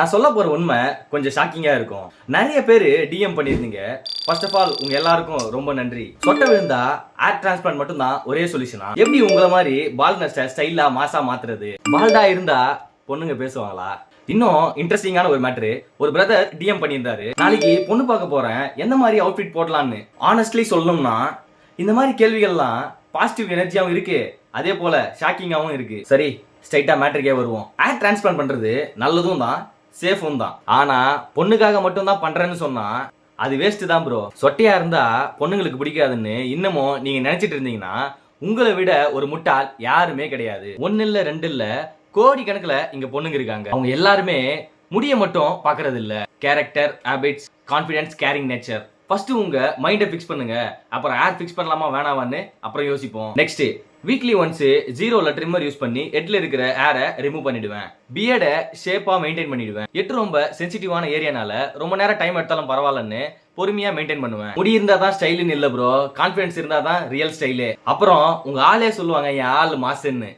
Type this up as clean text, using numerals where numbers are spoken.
நான் சொல்ல போற உண்மை கொஞ்சம் ஷாக்கிங்கா இருக்கும். நிறைய பேரு டிஎம் பண்ணிருந்தீங்க. ஃபர்ஸ்ட் ஆஃப் ஆல் உங்க எல்லாருக்கும் ரொம்ப நன்றி. சொட்ட விழுந்தா ஏர் டிரான்ஸ்பிளான்ட் மட்டும் தான் ஒரே சொல்யூஷனா? எப்படி உங்கள மாதிரி பால்னஸ்ட ஸ்டைலா மாசா மாத்துறது? பால்டா இருந்தா பொண்ணுங்க பேசுவாங்களா? இன்னும் இன்ட்ரெஸ்டிங்கான ஒரு மேட்ரு, ஒரு பிரதர் டிஎம் பண்ணியிருந்தாரு. நாளைக்கு பொண்ணு பார்க்க போறேன், எந்த மாதிரி அவுட்ஃபிட் போடலான்னு. ஆனஸ்ட்லி சொல்லணும்னா இந்த மாதிரி கேள்விகள்லாம் பாசிட்டிவ் எனர்ஜியாவும் இருக்கு, அதே போல ஷாக்கிங்காவும் இருக்கு. சரி, ஸ்ட்ரைட்டா மேட்ருக்கே வருவோம். ஏர் டிரான்ஸ்பிளான்ட் பண்றது நல்லதும் தான், சேஃபும் தான். ஆனா பொண்ணுக்காக மட்டும் தான் பண்றேன்னு சொன்னா அது வேஸ்ட் தான் ப்ரோ. சொட்டையா இருந்தா பொண்ணுங்களுக்கு பிடிக்காதுன்னு இன்னமும் நீங்க நினைச்சிட்டு இருந்தீங்கன்னா உங்களை விட ஒரு முட்டாள் யாருமே கிடையாது. ஒன்னு இல்ல ரெண்டு இல்ல, கோடி கணக்குல இங்க பொண்ணுங்க இருக்காங்க. அவங்க எல்லாருமே முடிய மட்டும் பாக்குறது இல்ல, character, habits, confidence, caring nature. First உங்க மைண்டை ஃபிக்ஸ் பண்ணுங்க, அப்புறம் ஏர் ஃபிக்ஸ் பண்ணலாமா வேணாமான்னு அப்புறம் யோசிப்போம். நெக்ஸ்ட், வீக்லி ஒன்ஸ் ஜீரோல ட்ரிம்மர் யூஸ் பண்ணி ஹெட்ல இருக்கிற ஏரை ரிமூவ் பண்ணிடுவேன். பியர்டை ஷேப்பா மெயின்டைன் பண்ணிடுவேன். ஹெட் ரொம்ப சென்சிட்டிவான ஏரியானால ரொம்ப நேரம் டைம் எடுத்தாலும் பரவாயில்லன்னு பொறுமையா மெயின்டைன் பண்ணுவேன். முடி இருந்தா தான் ஸ்டைலுன்னு இல்ல ப்ரோ, கான்ஃபிடன்ஸ் இருந்தா தான் ரியல் ஸ்டைலு. அப்புறம் உங்க ஆளே சொல்லுவாங்க என் ஆள் மாசுன்னு.